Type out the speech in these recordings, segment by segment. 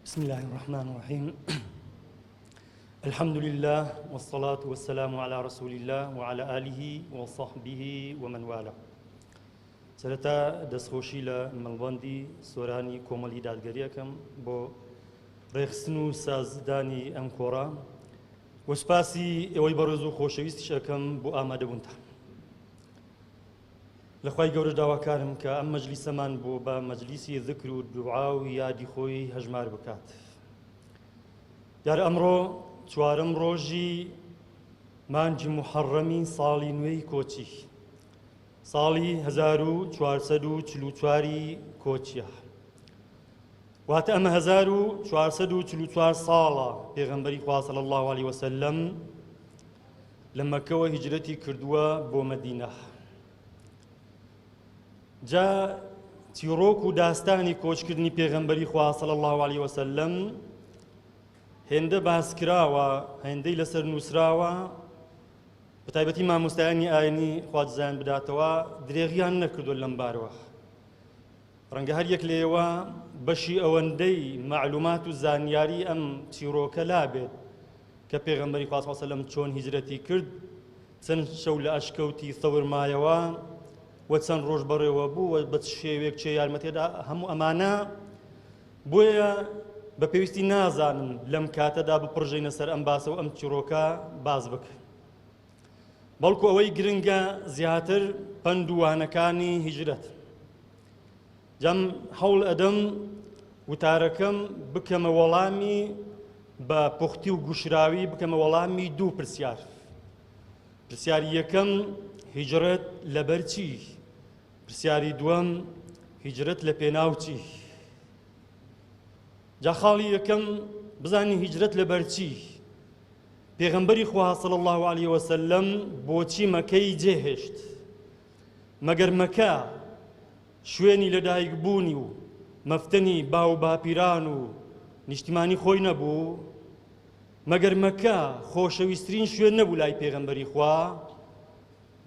بسم الله الرحمن الرحيم الحمد لله والصلاة والسلام على رسول الله وعلى آله وصحبه ومن والاه. سرتا دەستخۆشی لە مەڵبەندی سۆرانی کۆمەڵی دادگەریەکەم بۆ ڕێخستن و سازدانی ئەم کۆڕە و سوپاسی ئێوەی بەڕێز و خۆشەویستیش ئەەکەم بۆ ئامادەبوونتان. لەخوای گەورە داواکارم کە ئەم مەجلیسەمان بۆ بە مەجلیسی ذکر و دوعا و یادی خۆی هەژمار بکات. دیارە ئەمڕۆ چوارەم ڕۆژی مانگی موحەڕەمی ساڵی نوێی کۆچی، ساڵی 1444 کۆچیە، واتە ئەمە 1444 ساڵە پێغەمبەری خوا صلی الله علیه وسلم لە مەکەوە هیجرەتی کردووە بۆ مەدینە. جا چیرۆک و داستانی کۆچکردنی پێغەمبەری خوا صلی الله علیه وسلم هێندە باس کراوە، هێندەی لەسەر نووسراوە، بەتایبەتی مامۆستایانی ئاینی خوازیان بداتەوە درێغیان نەکردووە لەم بارەوە. ڕەنگە هەر یەک لێوە بەشی ئەوەندەی معلومات و زانیاری ئەم چیرۆکە لابێت کە پێغەمبەری خوا صلی الله علیه وسلم چۆن هیجرەتی کرد، چەند شەو لە ئەشکەوتی ثەور مایەوە و چەند ڕۆژ بەڕێوە بوو و بە شێوێک چێ یارمەتێدا، هەموو ئەمانە بۆیە بە پێویستی نازانن لەم کاتەدا بپڕژەینە سەر ئەم باسە و ئەم چیرۆکە باز بکەن. بەڵکو ئەوەی گرنگە زیاتر پند و وانەکانی هیجرەت. جەم هەوڵ ئەدەم وتارەکەم بکەمە وەڵامی بە پوختی و گوشراوی، بکەمە وەڵامی دوو پرسیار. پرسیاری یەکەم هیجرەت لەبەر چی؟ پرسیاری دووەم هیجرەت لە پێناو چی؟ جا خاڵی یەکەم بزانی هیجرەت لەبەر چی؟ پێغەمبەری خوا صلی الله علیه وسلم بۆچی مەکەی جێهێشت؟ مەگەر مەکە شوێنی لەدایکبوونی و مەفتنی باو باپیران و نیشتیمانی خۆی نەبوو؟ مەگەر مەکە خۆشەویستترین شوێن نەبوو لای پێغەمبەری خوا؟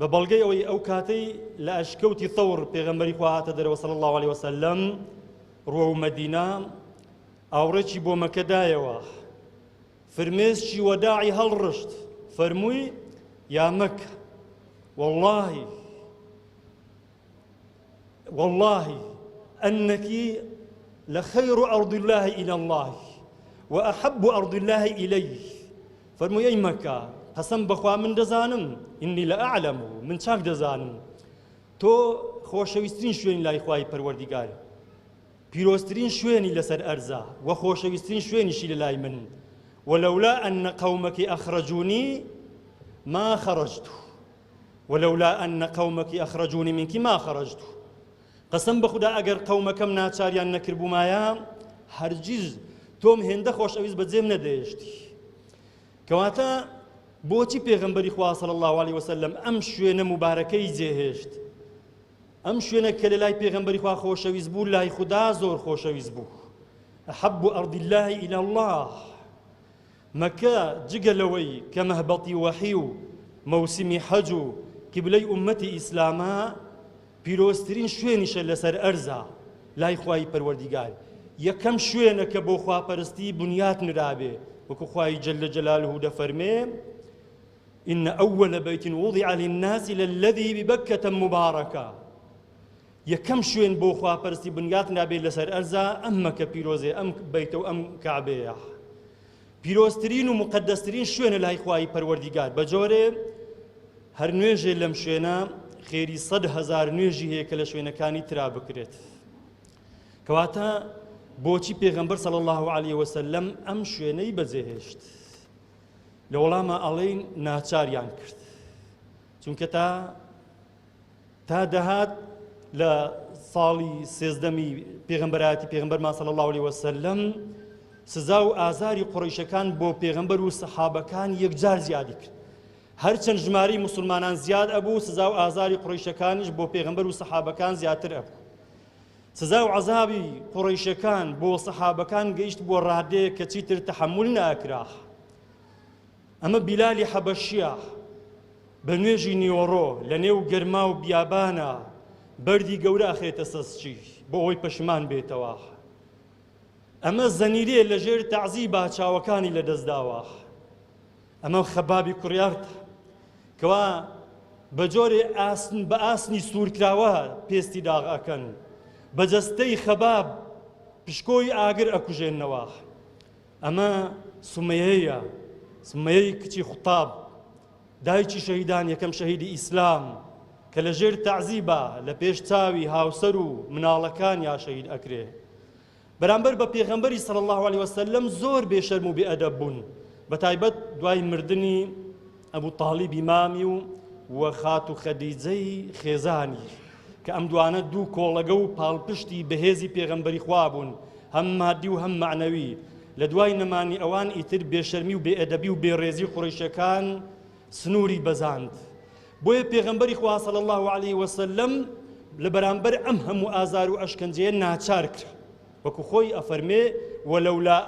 بە بەڵگەی ئەوەی ئەو کاتەی لە ئەشکەوتی ثەور پێغەمبەری خوا هاتە دەرەوە صلی الله علیه وسلم ڕۆ و مەدینە، ئاوڕێکی بۆ مەکەدایەوە، فرمێسکی وەداعی هەڵڕشت، فەرمووی یا مەکە والله أنك لخير أرض الله إلى الله وأحب أرض الله إليه. فەرمووی ئەی مەکە، قەسەم بەخوا من دەزانم، ئینی لە ئەعلەم، من چاک دەزانم تۆ خۆشەویستترین شوێنی لای خوای پەروەردیگارە، پیرۆزترین شوێنی لەسەر ئەرزە و خۆشەویستترین شوێنیشی لە لای من. ولولا أن قومك أخرجوني ما خرجت، ولولا أن قومك أخرجوني منك ما خرجت. قەسەم بەخودا ئەگەر قەومەکەم ناچاریان نەکردبوومایە هەرگیز تۆم هێندە خۆشەویست بەجێم نەدەهێشتی. کەواتە بۆچی پێغەمبەری خوا صلی الله علیه وسلم ئەم شوێنە مبارەکەی جێهێشت؟ ئەم شوێنە کە لە لای پێغەمبەری خوا خۆشەویست بوو، لای خوددا زۆر خۆشەویست بوو. أحب أرض الله إلى الله. مەکە جگە لەوەی کە مەهبەڵی وەحی و مەوسمی حەج و قیبلەی ئوممەتی ئیسلامە، پیرۆزترین شوێنیشە لەسەر ئەرزە لای خوای پەروەردیگار. یەکەم شوێنە کە بۆ خواپەرستی بنیات نرابێ، وەکو خوای جەلە جەلالوه دەفەرمێ إن أول بيت وضع للناس للذي ببكة مباركة. یەکەم شوێن بۆ خواپەرستی بنیات نرابێ لەسەر ئەرزە ئەم مەکە پیرۆزێ، ئەم بەیتە و ئەم کەعبەیە. پیرۆزترین و مقەدەسترین شوێنە لای خوای پەروەردیگار. بەجۆرێ هەر نوێژێ لەم شوێنە خێری 100,000 نوێژی هەیە کە لە شوێنەکانی ترا بکرێت. کەواتە بۆچی پێغەمبەر صلی الله علیه وسلم ئەم شوێنەی بەجێهێشت؟ لە وەڵامە ئەڵێین ناچاریان کرد، چونکە تا دەهات لە ساڵی سێزدەمی پێغەمبەرایەتی پێغەمبەرمان صلی الله علیه وسلم سزا و ئازاری قوڕەیشەکان بۆ پێغەمبەر و سەحابەکان یەکجار زیادی کرد. هەرچەند ژمارەی موسڵمانان زیاد ئەبوو، سزا و ئازاری قوڕەیشەکانیش بۆ پێغەمبەر و سەحابەکان زیاتر ئەبوو. سزا و عەزابی قوڕەیشەکان بۆ سەحابەکان گەیشت بۆ ڕادەیەک کە چیتر تەحەموڵ ناکرا. ئەمە بیلالی حەبەشیە، بە نوێژی نیوەڕۆ لە نێو گەرما و بیابانە بەردی گەورە ئەخێتە سەسچی بۆ ئەوەی پەشیمان بێتەوە. ئەمە زەنیرێ لە ژێر تەعزیبا چاوەکانی لە دەستداوە. ئەمە خەبابی کوڕیارتە کەوا بە جۆرێ بە ئاسنی سوورکراوە پێستی داغەکەن، بە جەستەی خەباب پشکۆی ئاگر ئەکوژێنەوە. ئەمە سومەیەیە، سومەیەی کچی خوتاب، دایکی شەهیدان، یەکەم شەهیدی ئیسلام کە لە ژێر تەعزیبە لە پێش چاوی هاوسەر و مناڵەکان یا شەهید ئەکرێ. بەرامبەر بە پێغەمبەری صلی الله علیه وسلم زۆر بێشەرم و بێئەدەب بوون، بەتایبەت دوای مردنی ئەبوو تاڵیب ئیمامی و خات و خەدیجەی خێزانی کە ئەم دوانە دوو کۆڵەگە و پاڵپشتی بەهێزی پێغەمبەری خوا بوون، هەم مادی و هەم معنەوی. لە دوای نەمانی ئەوان ئیتر بێشەرمی و بێئەدەبی و بێڕێزی قوڕیشەکان سنووری بەزاند. بۆیە پێغەمبەری خوا صلی الله علیه وسلم لە بەرامبەر ئەم هەموو ئازار و ئەشکەنجەیە ناچار کرد، وەکو خۆی ئەفەرمێ وەلەولا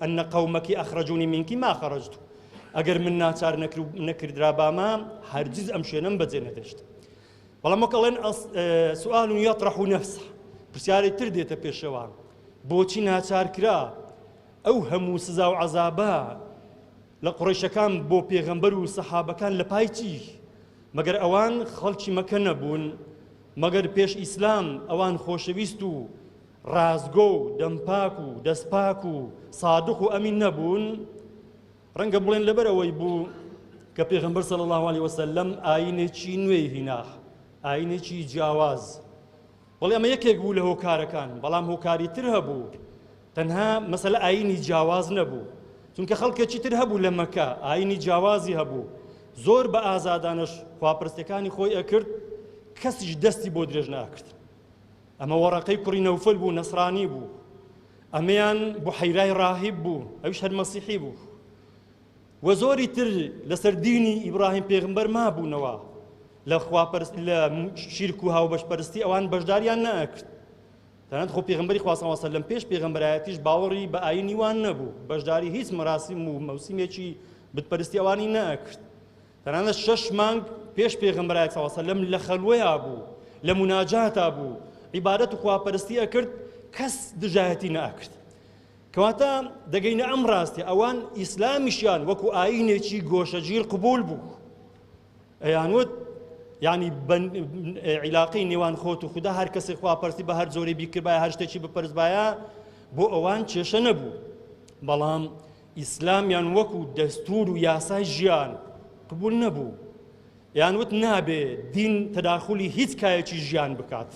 ئەنە قەومەکی ئەخرەجونی منکی ما خەرەجت، ئەگەر من ناچار نەکردرا باما هەرگیز ئەم شوێنەم بەجێ نەدەشت. بەڵام وەکەڵێن سوئال یەطرح نەفسە، پرسیارێک تر دێتە پێشەوە، بۆچی ناچار کرا ئەو هەموو سزا و عەزابە لە قوڕیشەکان بۆ پێغەمبەر و سەحابەکان لە پای چی؟ مەگەر ئەوان خەڵکی مەکە نەبوون؟ مەگەر پێش ئیسلام ئەوان خۆشەویست و ڕازگۆ و دەمپاک و دەستپاک و سادق و ئەمین نەبوون؟ ڕەنگە بڵێن لەبەرەوەی بوو کە پێغەمبەر صلی الله علیه وسلم ئاینێکی نوێی هینا، ئاینێکی جیاواز. بەڵێ ئەمە یەکێک بوو لە هۆکارەکان، بەڵام هۆکاری تر هەبوو، تەنها مەسەلە ئاینی جیاواز نەبوو، چونکە خەڵکێکی تر هەبوو لە مەکە ئاینی جیاوازی هەبوو، زۆر بە ئازادانەش خواپەرستەکانی خۆی ئەکرد، کەسیش دەستی بۆ درێژ ناکرد. ئەمە وەڕەقەی کوڕی نەوفەل بوو، نەسرانی بوو، ئەمەیان بوحەیرای ڕاهیب بوو، ئەویش هەر مەسیحی بوو، و زۆری تر لەسەر دینی ئیبراهیم پێغمبەر مابوونەوە، لە شیرک و هاوبەشپەرستی ئەوان بەشداریان نەئەکرد. تەنانەت خۆ پێغمبەری خوا صلی الله علیه وسلم پێش پێغمبەرایەتیش باوەڕی بە ئاینی وان نەبوو، بەشداری هیچ مەراسیم و مەوسیمێکی بتپەرستی ئەوانی نەئەکرد. تەنانەت 6 مانگ پێش پێغمبەرایەت صلی الله علیه وسلم لە خەلوەیە بوو، لە مناجاتا بوو، عیبادەت و خواپەرستی ئەکرد، کەس دژایەتی نەئەکرد. کەواتە دەگەینە ئەم ڕاستی ئەوان ئیسلامیشیان وەکو ئاینێکی گۆشەگیر قبول بوو، ئەیانوت یعنی عیلاقەی نێوان خۆت و خوددا هەر کەسێک خواپەرستی بە هەر جۆرێ بیکردبایە، هەر شتێکی بپەرستبایە، بۆ ئەوان کێشە نەبوو. بەڵام ئیسلامیان وەکو دەستور و یاسای ژیان قبول نەبوو، یانوت نابێ دین تەداخولی هیچ کایەکی ژیان بکات،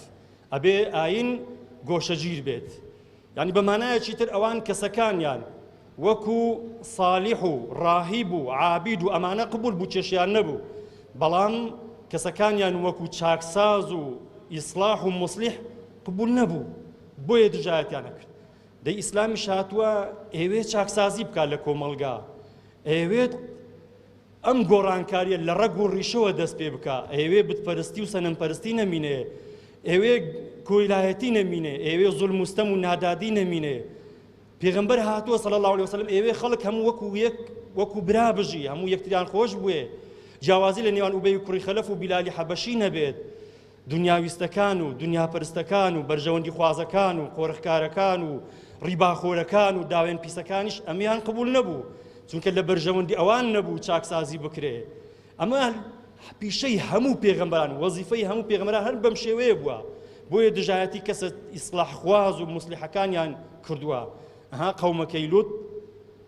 ئەبێ ئاین گۆشەگیر بێت. یعنی بەمانایەکی تر ئەوان کەسەکانیان وەکو سالیح و ڕاهیب و عابید و ئەمانە قبول بوو، کێشیان نەبوو، بەڵام کەسەکانیان وەکو چاکساز و ئیسلاح و مصلیح قبول نەبوو، بۆیە دژایەتیان نەکرد. دەی ئیسلامیش هاتووە ئێوێ چاکسازی بکات لە کۆمەڵگا، ئێوێت ئەم گۆڕانکاریە لە ڕەگ و ڕیشەوە دەست پێ بکە، ئێوێ بتپەرستی و سەنەمپەرستی نەمینێ، ئێوێ کۆیلایەتی نەمینێ، ئێوێ زوڵم و ستەم و نادادی نەمینێ. پێغەمبەر هاتووە صلی الله علیه وسلم ئێوێ خەڵک هەموو وەکو برا بژی، هەموو یەکتریان خۆش بوێ، جیاوازی لە نێوان ئوبەی کوڕی خەلەف و بیلالی حەبەشی نەبێت، دنیاویستەکان و دنیاپەرستەکان و بەرژەوەندی خوازەکان و قۆڕخکارەکان و ڕیباخۆرەکان و داوێن پیسەکانیش ئەمیان قبول نەبوو، چونکە لە بەرژەوەندی ئەوان نەبوو چاکسازی بکرێ. ئەمە پیشەی هەموو پێغەمبەران، وەزیفەی هەموو پێغەمبەران هەر بەم شێوەیە بووە، بۆیە دژایەتی کەسە ئیسلاح خواز و مسلحەکانیان کردووە. ئەها قەومەکەی لوط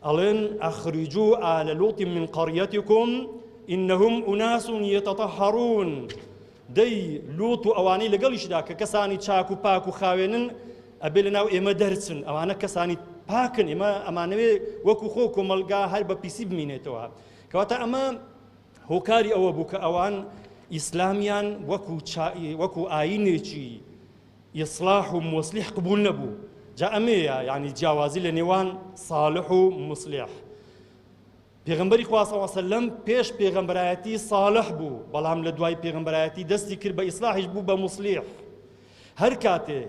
ئەڵێن ئەخرجوا آل لوط من قەریەتیکم إنهم أناس يتطهرون. دەی لوط و ئەوانەی لەگەڵیشدا کە کەسانی چاک و پاک و خاوێنن ئەبێ لەناو ئێمە دەرچن، ئەوانە کەسانی پاکن، ئێمە ئەمانەوێ وەکو خۆ کۆمەلگا هەر بە پیسی بمینێتەوە. کەواتە ئەمە هۆکاری ئەوە بوو کە ئەوان ئیسلامیان وەکو ئاینێکی ئیسلاح و مصلیح قبول نەبوو. جا ئەمەیە یعنی جیاوازی لە نێوان صالح و مصلیح. پێغەمبەری خوا صلی الله علیه وسلم پێش پێغەمبەرایەتی صالح بوو، بەڵام لە دوای پێغەمبەرایەتی دەستی کرد بە ئیسلاحیش بوو بە مصلیح. هەر کاتێ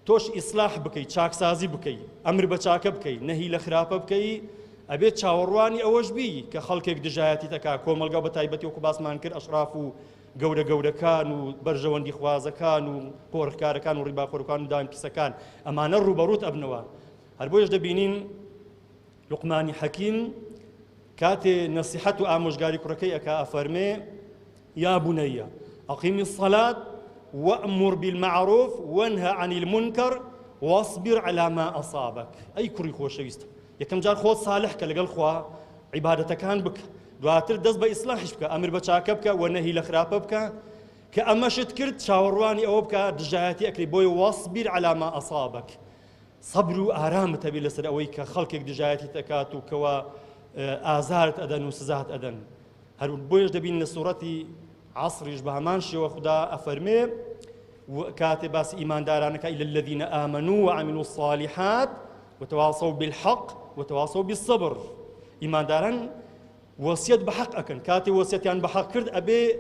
تۆش ئیسلاح بکەی، چاکسازی بکەی، ئەمر بە چاکە بکەی، نەهی لە خراپە بکەی، ئەبێت چاوەڕوانی ئەوەش بی کە خەڵکێک دژایەتی تەکا، کۆمەلگا بە تایبەتی وەکو باسمان کرد ئەشراف و گەورەکان و بەرژەوەندی خوازەکان و قۆڕخکارەکان و ڕیباخۆرەکان و داوێن پیسەکان، ئەمانە ڕوبەڕووت ئەبنەوە، هەر بۆیش دەبینین لوقمانی حەکیم کاتێ نەسیحەت و ئامۆژگاری کوڕەکەی ئەکا ئەفەرمێ یا بونەیە ئەقیمی الصەلات وأمر بالمعروف وانهى عن المنكر واصبر على ما أصابك أي كري خۆشەویستە یەکەم جار خۆت صالح کە لەگەڵ خوا عیبادەتەکان بکە دواتر دەست بە ئیسلاحش بکە ئەمر بە چاکە بکە و نەهی لە خراپە بکە کە ئەمەشت کرد چاوەڕوانی ئەوە بکە دژایەتی ئەکری بۆی واصبر على ما أصابك صبر و ئارامت هەبێ لەسەر ئەوەی کە خەڵکێک دژایەتی دەکات و کەوا ئازارت ئەدەن و سزات ئەدەن هەر بۆیش دەبین لە سوورەتی عەسریش بە هەمان شێوە خوددا ئەفەرمێ كاتب باس إيمان دارانك إلى الذين آمنوا وعملوا الصالحات وتواصوا بالحق وتواصوا بالصبر إيمان داران وصيت بحق أكن كاتب وصيت يعني بحق كرد أبي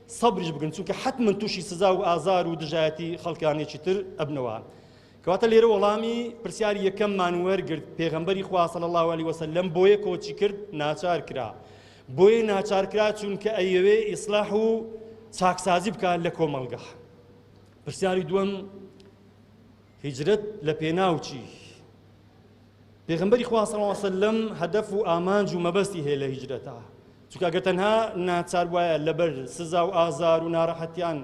صبر جبكن سوك حتما توشي سزا وآزار ودجاتي خلقاني شتر أبنوا كواتا ليرو والامي برسياري يكم مانوير قرد پیغمبري خواه صلى الله عليه وسلم بوي كوچي كرد ناچار كرا بوي ناچار كرا چونك أيوه إصلاحو چاكسازي بكا لكو ملغح پرسیاری دووەم هیجرەت لە پێناوچی پێغەمبەری خوا صلی الله علیه وسلم هەدەف و ئامانج و مەبەستی هەیە لە هیجرەتە چونکە ئەگەر تەنها ناچار وایە لەبەر سزا و ئازار و ناڕەحەتیان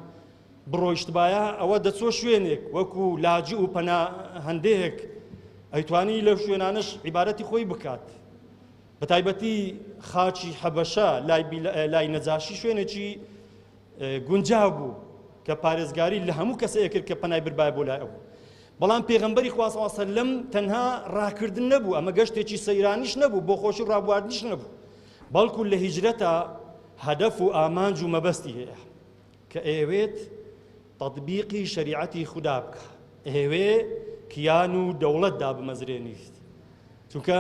بڕۆیشت بایە ئەوە دەچۆ شوێنێک وەکو لاجی و پەنا هەندێک ئەیتوانی لەو شوێنانش عیبادەتی خۆی بکات بەتایبەتی خاچی حەبەشە لای نەجاشی شوێنێکی گونجاو بوو کە پارێزگاری لە هەموو کەسەیە کرد کە پەنای بربایە بۆ لای ئەو بەڵام پێغەمبەری خوا صلی الله علیه وسلم تەنها ڕاکردن نەبوو ئەمە گەشتێکی سەیرانیش نەبوو بۆ خۆشی و ڕابواردنیش نەبوو بەڵکو لە هیجرەتە هەدەف و ئامانج و مەبەستی هەیە کە ئێوێت تەطبیقی شەریعەتی خودا بکە ئێوێ کیان و دەوڵەتدا بمەزرێنیت چونکە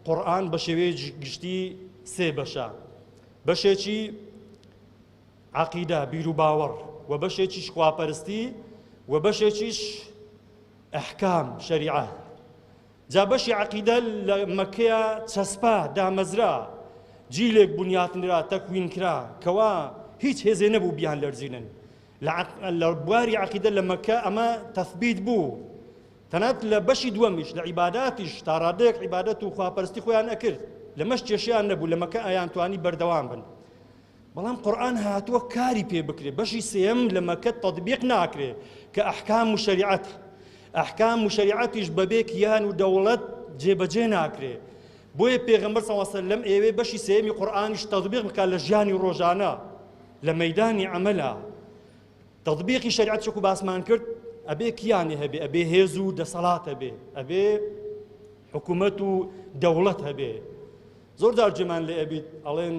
قورئان بە شێوەیەکی گشتی سێ بەشە بەشێکی عەقیدە بیر و باوەڕ و بەشێکیش خواپەرستی و بەشێکیش ئەحکام شەریعە جا بەشی عەقیدە لە مەکەیە چەسپا دامەزرا جیلێک بنیاتنرا تەکوین کرا کەوا هیچ هێزێ نەبوو بیان لەرزینن لە بواری عەقیدە لە مەکە ئەمە تەثبیت بوو تەنانەت لە بەشی دووەمیش لە عیباداتیش تا ڕادەیەک عیبادەت و خواپەرستی خۆیان ئەکرد لەمەش کێشیان نەبوو لە مەکە ئەیان توانی بەردەوام بن بەڵام قورئان هاتووە کاری پێ بکرێ بەشی سێم لە مەکە تەطبیق ناکرێ کە ئەحکام و شەریعەت ئەحکام و شەریعەتیش بەبێ کیان و دەوڵەت جێبەجێ ناکرێ بۆیە پێغەمبەر صلی الله علیه وسلم ئێوێ بەشی سێمی قورئانیش تەطبیق بکات لە ژیانی ڕۆژانە لە مەیدانی عەمەلا تەطبیقی شەریعەت چەکو باسمان کرد ئەبێ کیانێ هەبێ ئەبێ هێز و دەسەڵات هەبێ ئەبێ حکوومەت و دەوڵەت هەبێ زۆر جار جێمان لێ ئەبێت ئەڵێن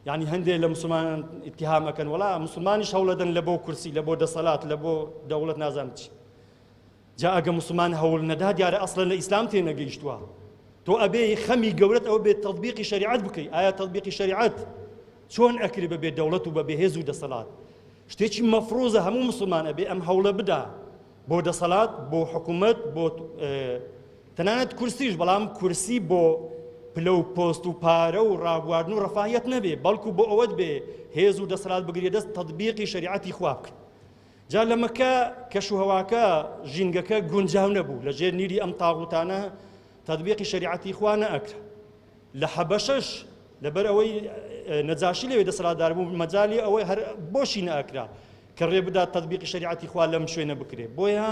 يعني هەندێک لە مسلمانان اتهامەکەن وەڵا مسلمانیش هەوڵەدەن لە بۆ کورسی لە بۆ دەسەڵات لە بۆ دەوڵەت نازانم چی جا ئەگە مسلمان هەوڵ نەدا دیارە ئەسڵەن لە ئیسلام تێنەگەیشتووە تۆ ئەبێ خەمی گەورەت ئەوە بێت تەطبیقی شەریعەت بکەی ئایا تەطبیقی شەریعەت چۆن ئەکرێ بەبێ دەوڵەت و بەبێ هێز و دەسەڵات شتێکی مەفروزە هەموو مسلمان ئەبێ ئەم هەوڵە بدا بۆ دەسەڵات بۆ حکوومەت بۆ تەنانەت کورسیش بەڵام کورسی بۆ پلە و پۆست و پارە و ڕابواردن و ڕەفاهیەت نەبێ بەڵکو بۆ ئەوەت بێ هێز و دەسەڵات بگرێ دەست تەطبیقی شەریعەتی خوا بکە جا لە مەکە کەش و هەواکە ژینگەکە گونجاو نەبوو لەژێر نیری ئەم تاغوتانە تەطبیقی شەریعەتی خوا نەئەکرا لە حەبەشەش لەبەر ئەوەی نەجاشی لەوێ دەسەڵاتدار بوو مەجالی ئەوەی هەر بۆشی نەئەکرا کە ڕێ بدات تەطبیقی شەریعەتی خوا لەم شوێنە بکرێ بۆیە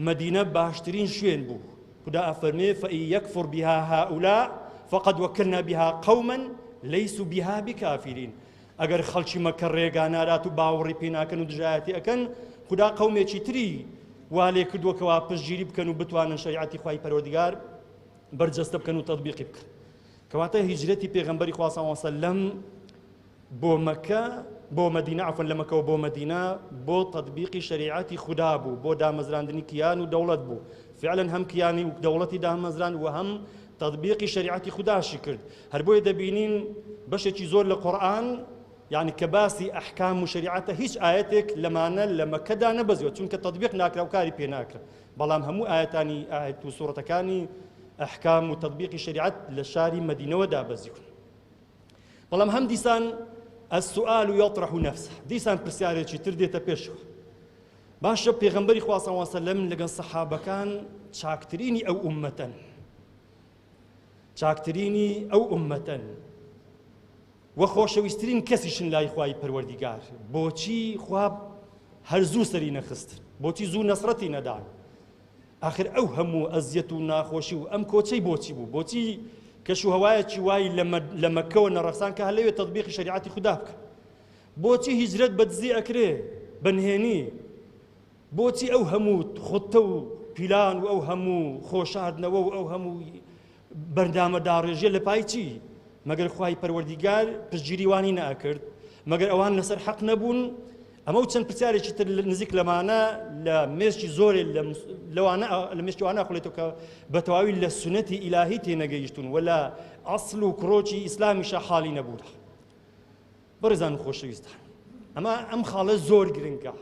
مەدینە باشترین شوێن بوو خدا ئەفەرمێ فإن يكفر بها هؤلاء فقد وكلنا بها قوما ليسوا بها بكافرين ئەگەر خەڵکی مەکە ڕێگانارات و باوەڕی پێ ناکەن و دژایەتی ئەکەن خدا قەومێکی تری وا لێ کردووەکەوە پشتگیری بکەن و بتوانن شەریعەتی خوای پەروەردگار بەرجەستە بکەن و تەطبیقی بکەن کەواتە هیجرەتی پێغەمبەری خوا صلی الله علیه وسلم بۆ مەکە بۆ مەدینە عەفوەن لە مەکەوە بۆ مەدینە بۆ تەطبیقی شەریعەتی خدا بوو بۆ دامەزراندنی کیان و دەوڵەت بوو فعلا هەم کیانی و دەوڵەتی دامەزراند و هەم تەطبیقی شەریعەتی خوداشی کرد هەر بۆیە دەبینین بەشێکی زۆر لە قورئان يعني كباسي أحكام وشريعته هيج آياتك لمانا لما كدا نبزيو چونك تطبيق ناكرا وكاري بي ناكرا بلام همو آياتاني آيات وسورة كاني أحكام وتطبيق شريعت لشاري مدينة ودا بزيو بلام هم ديسان السؤال يطرح نفسه ديسان برسياري چي ترديتا بيشو باشە پێغەمبەری خوا صلی الله علیه وسلم لەگەڵ سەحابەکان چاکترینی ئەو ئومەتەن، چاکترینی ئەو ئومەتەن وە خۆشەویستترین کەسیشن لای خوای پەروەردیگار. بۆچی خوا هەر زوو سەری نەخست؟ بۆچی زوو نەسرەتی نەدان؟ آخر ئەو هەموو ئەزیەت و ناخۆشی و ئەم کۆچەی بۆچی بوو؟ بۆچی کەش و هەوایەکی وای لە مەکەوە نەڕەخسان کە هەلەوێت تەطبیقی شەریعەتی خودا بکە؟ بۆچی هیجرەت بە دزی ئەکرێ بەنهێنی؟ بۆچی ئەو هەموو خوتە و پیلان و ئەو هەموو خۆشاردنەوە و ئەو هەموو بەردامە داڕێژێ لە پای چی؟ مەگەر خوای پەروەردیگار پشتگیریوانی نەئەکرد؟ مەگەر ئەوان لەسەر حەق نەبوون؟ ئەمە و چەند پرسیارێکی تر نزیک لەمانە لە مێشکی زۆرێ لە مێشکی وانە خوڵێتەوە کە بەتەواوی لە سونەتی ئیلاهی تێنەگەیشتون و لە ئەسڵ و کڕۆکی ئیسلامیشە حاڵی نەبووە. بەڕێزان خۆشەویستان، ئەمە ئەم خاڵە زۆر گرنگە،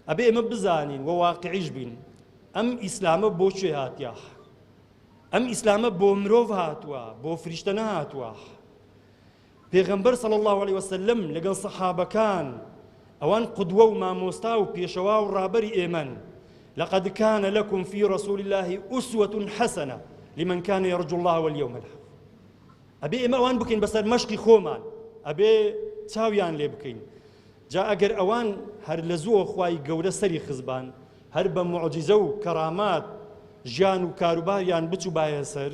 ئەبێ ئێمە بزانین و واقعیش بین ئەم ئیسلامە بۆ کوێ هاتیە؟ ئەم ئیسلامە بۆ مرۆڤ هاتووە، بۆ فریشتە نەهاتووە. پێغەمبەر صلی الله علیه وسلم لەگەڵ سەحابەکان ئەوان قودوە و مامۆستا و پێشەوا و ڕابەری ئێمەن. لقد كان لكم في رسول الله أسوة حسنة لمن كان يرجو الله واليوم الآخر. ئەبێ ئێمە ئەوان بکەین بەسەر مەشقی خۆمان، ئەبێ چاویان لێ بکەین. جا ئەگەر ئەوان هەر لە زووە خوای گەورە سەری خزبان، هەر بە موعجیزە و کەرامات ژیان و کاروباریان بچوو بایە سەر،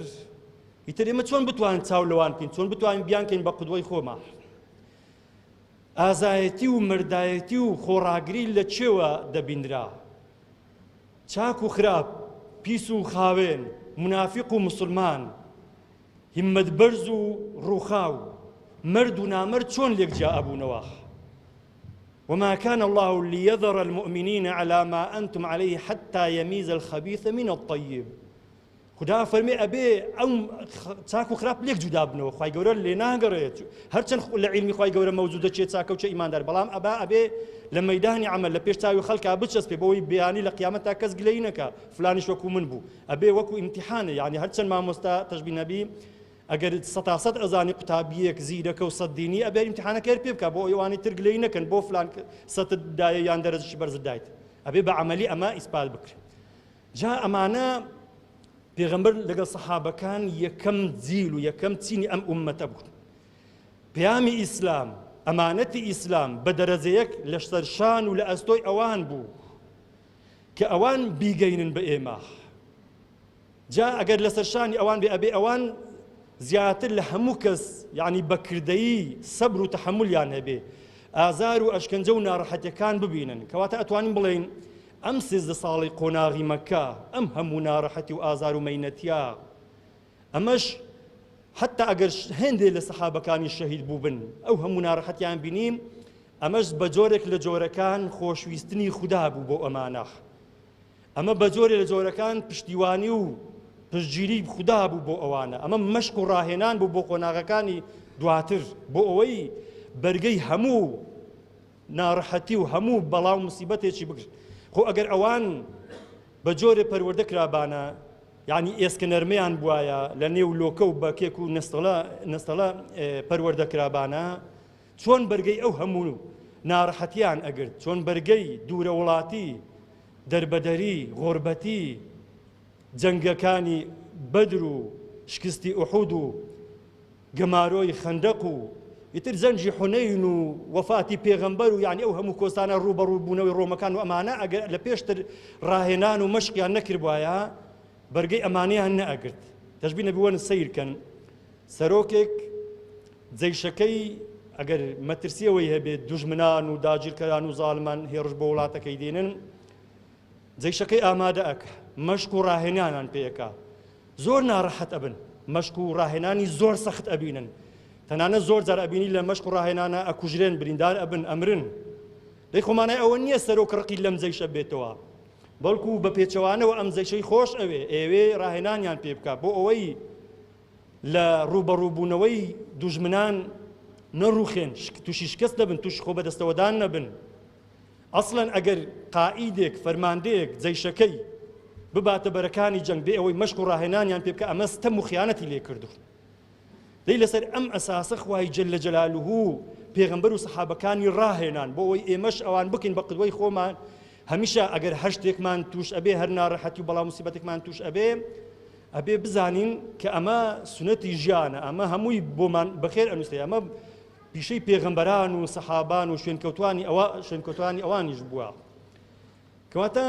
ئیتر ئێمە چۆن بتوانین چاو لەوان بکەین؟ چۆن بتوانین بیانکەین بە قودوەی خۆمان؟ ئازایەتی و مردایەتی و خۆڕاگری لە چێوە دەبینرا؟ چاک و خراپ، پیس و خاوێن، منافق و مسلمان، هیممەت بەرز و ڕووخاو، مرد و نامرد چۆن لێکجا ئەبوونەوە؟ وما كان الله ليذر المؤمنين على ما أنتم عليه حتى يميز الخبيث من الطيب. خدا فەرمێ ئەبێ ئەم چاک و خراپ لێک جودا بنەوە، خوای گەورە لێ ناگەڕێت. هەرچەند لە عیلمی خوای گەورە مەوجودە چێ چاکە و چێ ئیماندار، بەڵام ئەبێ لە مەیدانی عەمەل لە پێش چاوی خەڵکا بچەسپێ بەوەی بەیانی لە قیامەتدا کەس گلەی نەکا فلانیش وەکو من بوو. ئەبێ وەکو ئیمتیحانە، یعنی هەرچەند مامۆستا تەشبیه نەبی ئەگەر سەتا سەد ئەزانی قوتابیەک زیرەکە و سەد دینی ئەبێ ئیمتیحانەکە پێ بکە بۆ ئەوانی تر گلەی نەکەن بۆ فلان سەتت دایە یان دەرەجەشی بەرزت دایت، ئەبێ بە عەمەلی ئەمە ئیسپات بکرێت. جا ئەمانە پێغەمبەر لەگەڵ سەحابەکان یەکەم جیل و یەکەم چینی ئەم ئومەتە بوون. پەیامی ئیسلام، ئەمانەتی ئیسلام بە دەرەجەیەک لە سەرشان و لە ئەستۆی ئەوان بوو کە ئەوان بیگەینن بە ئێمە. جا ئەگەر لە سەرشانی ئەوان بێ ئەبێ ئەوان زیاتر لە هەموو کەس یعنی بەکردەیی سەبر و تەحەمولیان هەبێ، ئازار و ئەشکەنجە و ناڕەحەتیەکان ببینن، کەواتە ئەتوانین بڵێین ئەم 13 ساڵی قۆناغی مەکە، ئەم هەموو ناڕەحەتی و ئازار و مەینەتیا، ئەمەش حتا ئەگەر هێندێ لە سەحابەکانی شەهید بوو بن ئەو هەموو ناڕەحەتیان بینیم، ئەمەش بە جۆرێک لە جۆرەکان خۆشویستنی خودا بوو بۆ ئەمانە. ئەمە بە جۆرێک لە جۆرەکان پشتیوانی و پشتگیری خودا بوو بۆ ئەوانە. ئەمە مەشق و ڕاهێنان بوو بۆ قۆناغەکانی دواتر، بۆ ئەوەی بەرگەی هەموو ناڕەحەتی و هەموو بەڵاو موسیبەتێکی بگرن. خۆ ئەگەر ئەوان بە جۆرێ پەروەردە کرابانە، یعنی ئێسکە نەرمەیان بوایە لە نێو لۆکە و بەکێک و نەستەڵە پەروەردە کرابانە، چۆن بەرگەی ئەو هەموو ناڕەحەتیان ئەگرت؟ چۆن بەرگەی دوورە وڵاتی، دەربەدەری، غۆربەتی، جەنگەکانی بەدر و شکستی ئوحود و گەمارۆی خەندەق و ئیتر زەنجی حونەین و وەفاتی پێغەمبەر و یعنی ئەو هەموو کۆستانە ڕوبەڕوو بوونەوەی ڕۆمەکان و ئەمانە ئەگەر لە پێشتر ڕاهێنان و مەشقیان نەکردبوایە بەرگەی ئەمانەیان نەئەگرت. تەشبیه نەبی وەرن سەیرکەن، سەرۆکێک جەیشەکەی ئەگەر مەترسیەوەی هەبێت دوژمنان و داگیرکەران و زاڵمان هێڕش بۆ وڵاتەکەی دێنن، جەیشەکەی ئامادە ئەکە، مەشق و ڕاهێنانان پێیەکا، زۆر ناڕەحەت ئەبن، مەشق و ڕاهێنانی زۆر سەخت ئەبینن، تەنانەت زۆر جار ئەبینی لە مەشق و ڕاهێنانە ئەکوژرێن، بریندار ئەبن، ئەمرن. دەی خۆمانای ئەوە نییە سەرۆک ڕقی لەم جەیشە بێتەوە، بەڵکو بە پێچەوانەوە ئەم جەیشەی خۆش ئێوێ ڕاهێنانیان پێ بکە بۆ ئەوەی لە ڕوبەڕووبوونەوەی دوژمنان نەڕوخێن، تووشی شکست نەبن، تووش خۆ بەدەستەوەدان نەبن. ئەسڵەن ئەگەر قائیدێک فەرماندەیەک جەیشەکەی بباتە بەرەکانی جەنگ بێ ئەوەی مەشق و ڕاهێنانیان پێ بکە، ئەمە ستەم و خیانەتی لێ کردو. دەی لەسەر ئەم ئەساسە خوای جەلە جەلالوهو پێغەمبەر و سەحابەکانی ڕاهێنان بۆ ئەوەی ئێمەش ئەوان بکەین بە قودوەی خۆمان، هەمیشە ئەگەر هەر شتێکمان توش ئەبێ هەر ناڕەحەتی و بەڵام موسیبەتێکمان توش ئەبێ بزانین کە ئەمە سونەتی ژیانە، ئەمە هەمووی بۆمان بەخێر ئەنووسێ، ئەمە پیشەی پێغەمبەران و سەحابان و شوێنکەوتوانی ئەوانیش بووە. کەواتە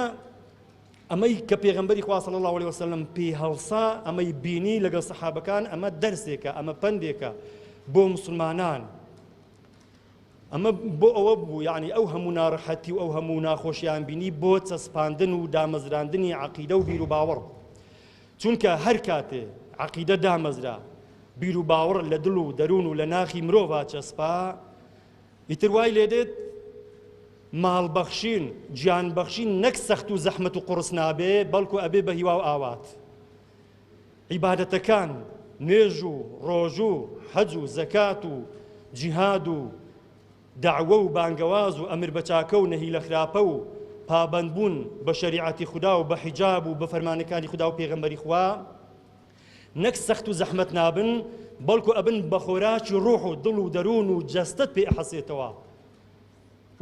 ئەمەی کە پێغەمبەری خوا صلی الله علیه وسلم پێی هەڵسا، ئەمەی بینی لەگەڵ سەحابەکان، ئەمە دەرسێکە، ئەمە پندێکە بۆ مسلمانان. ئەمە بۆ ئەوە بوو یعنی ئەو هەموو ناڕەحەتی و ئەو هەموو ناخۆشیان بینی بۆ چەسپاندن و دامەزراندنی عەقیدە و بیر و باوەڕ. چونکە هەر کاتێ عەقیدە دامەزرا، بیر و باوەڕ لە دڵ و دەروون و لە ناخی مرۆڤا چەسپا، ئیتر وای لێ دێت ماڵبەخشین، گیانبەخشین نەک سەخت و زەحمەت و قورس نابێ، بەڵکو ئەبێ بە هیوا و ئاوات. عیبادەتەکان نوێژ و ڕۆژ و حەج و زەکات و جیهاد و دعوە و بانگەواز و ئەمر بە چاکە و نەهی لە خراپە و پابەندبوون بە شەریعەتی خودا و بە حیجاب و بە فەرمانەکانی خودا و پێغەمبەری خوا نەک سەخت و زەحمەت نابن، بەڵکو ئەبن بە خۆراکی ڕوح و دڵ و دەروون و جەستت پێ ئەحەسێتەوە.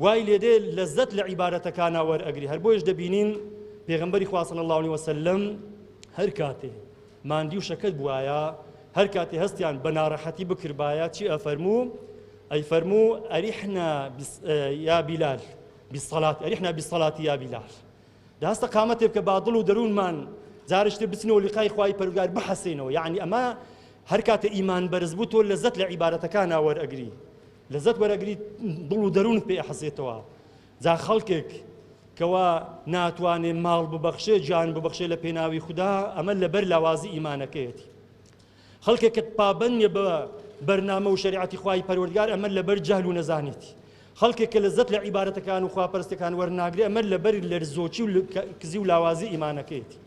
وای لێدێ لەزەت لە عیبادەتەکانە وەرئەگری. هەر بۆیش دەبینین پێغەمبەری خوا صلی الله علیه وسلم هەر کاتێ ماندی و شەکەت بوایە، هەر کاتێ هەستیان بە ناڕەحەتی بکربایە، چی ئەفەرموو؟ ئەیفەرموو ئەریحنا یا بیلال بالصلاة، ئەریحنا بالصلاة یا بیلال. دەهەستە قامەتێ بکە با دڵ و دەروونمان جارشتێ بچنەوە لقای خوای پەروەردگار بحەسێنەوە. یعنی ئەمە هەر کاتێ ئیمان بەرز بوو تۆ لەزەت لە عیبادەتەکانە وەرئەگری، لەزەت وەرئەگری، دڵ و دەروونت پێ ئەحەسێتەوە. جا خەڵکێک کەوا ناتوانێ ماڵ ببەخشێ، گیان ببەخشێ لە پێناوی خودا، ئەمە لەبەر لاوازی ئیمانەکەیەتی. خەڵکێک کە پابەندە بە بەرنامە و شەریعەتی خوای پەروەردگار، ئەمە لەبەر جەهل و نەزانێتی. خەڵکێک کە لەزەت لە عیبادەتەکان و خواپەرستەکان وەرناگرێ، ئەمە لەبەر لەرزۆکی و کزی و لاوازی ئیمانەکەیەتی.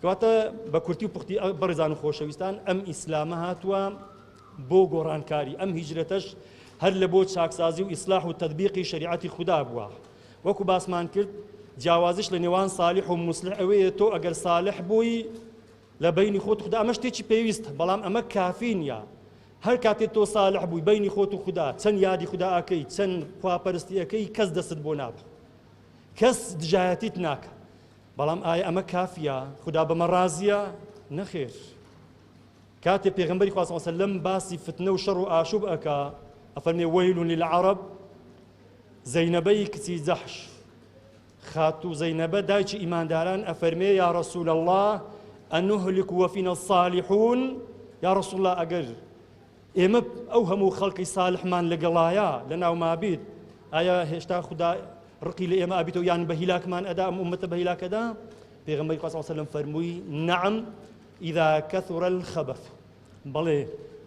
کەواتە بە کورتی و پوختی بەڕێزان و خۆشەویستان، ئەم ئیسلامە هاتووە بۆ گۆڕانکاری، ئەم هیجرەتەش هەر لە بۆ چاکسازی و ئیسلاح و تەطبیقی شەریعەتی خودا بووە. وەکو باسمان کرد، جیاوازش لە نێوان ساڵح و موسلح ئەوەیە تۆ ئەگەر ساڵح بووی لە بینی خۆت خودا، ئەمە شتێکی پێویستە، بەڵام ئەمە کافی نییە. هەر کاتێ تۆ ساڵح بووی بینی خۆت و خودا، چەند یادی خودا ئەکەی، چەند خواپەرستی ئەکەی، کەس دەست بۆ نابێ، کەس دژایەتیت ناکە. بەڵام ئایا ئەمە کافیە؟ خودا بەمە ڕازیە؟ نەخێر. کاتێ پێغەمبەری خوا صلی الله علیه وسلم باسی فتنە و شەڕ و ئاشوب ئەکا، ئەفەرمێ وەیل للعەرەب، زەینەبەی کچی جەحش، خاتوو زەینەبە دایکی ئیمانداران، ئەفەرمێ یا ڕەسوول الله ئەنوهلک وەفینە الصالحون، یا ڕەسوول الله ئەگەر ئێمە ئەو هەموو خەڵکی ساڵحمان لەگەڵایە لە ناو مابێت، ئایا هێشتا خودا ڕقی لە ئێمە ئابیتەوە یان بە هیلاکمان ئەدا، ئەم ئومەتە بە هیلاکەدا؟ پێغەمبەری خوا صلی الله علیه وسلم فەرمووی نەعەم ئیذا کەثوڕە الخەبەث، بەڵێ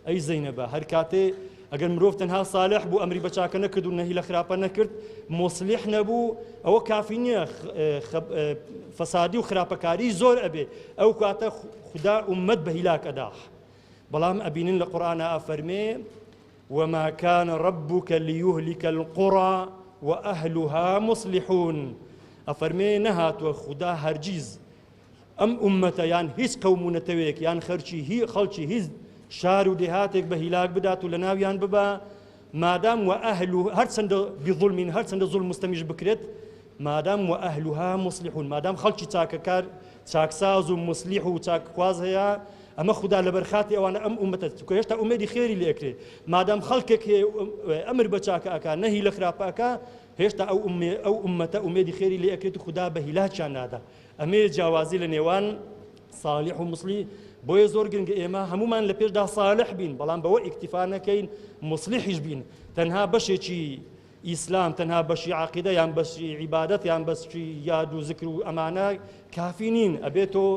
ئەی زەینەبە، هەر کاتێ ئەگەر مرۆڤ تەنها ساڵح بوو، ئەمری بە چاکە نەکرد و نەهی لە خراپە نەکرد، مصلح نەبوو، ئەوە کافی نییە، فەسادی و خراپەکاری زۆر ئەبێ، ئەو کاتە خودا ئومەت بە هیلاک ئەدا. بەڵام ئەبینن لە قورئانە ئەفەرمێ وما كان ربك ليهلك القرى وأهلها مصلحون، ئەفەرمێ نەهاتووە خودا هەرگیز ئەم ئومەتە یان هیچ قەومونەتەوەیەک یان خەڵکی هیچ شار و دێهاتێک بە هیلاک بدات و لە ناویان ببە، مادام وأهلها هەرچەندە بظلمین، هەرچەندە زوڵم مستەمیش بکرێت، مادام وأهلها مصلحون، مادام خەڵکی چاکەکار، چاکساز و مصلیح و چاکخواز هەیە، ئەمە خودا لەبەر خاتی ئەوانە ئەم ئومەتە کە هێشتا ئومێدی خێری لێ ئەکرێ، مادام خەڵکێک ئەمر بە چاکە ئەکا، نەهی لە خراپە ئەکا، هێشتا ئەو ئومەتە ئومێدی خێری لێ ئەکرێت و خودا بە هیلاکیان نادا. ئەمێ جیاوازی لە نێوان ساڵح و موسلی، بۆیە زۆر گرنگە ئێمە هەمومان لە پێشدا ساڵح بین، بەڵام بەوە ئیکتیفا نەکەین مصلیحیش بین. تەنها بەشێکی ئیسلام، تەنها بەشی عەقیدە یان بەشی عیبادەت یان بەشی یاد و ذکر و ئەمانە کافی نین، ئەبێتۆ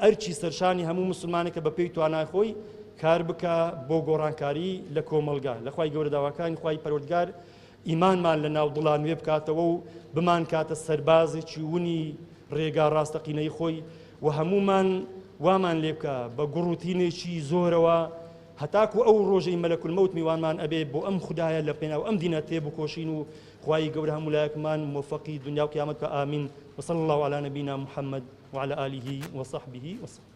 ئەرچی سەرشانی هەموو مسلمانێکە بە پێی توانای خۆی کار بکە بۆ گۆڕانکاری لە کۆمەلگا. لە خوای گەورە داواکانی خوای پەروەردگار ئیمانمان لە ناو دڵان وێ بکاتەوە و بمان کاتە سەربازێکی ونی ڕێگا ڕاستەقینەی خۆی، و هەمومان وامان لێ بکە بە گوڕوتینێکی زۆرەوە، هەتاکو ئەو ڕۆژەی مەلەکول مەوت میوانمان ئەبێ بۆ ئەم خودایە لە پێناو ئەم دینە تێبکۆشین و خوای گەورە هەموو لایەکمان موفقی دنیا و قیامەت بکە. ئامین. وصلى الله على نبينا محمد وعلى آله وصحبه وسلم.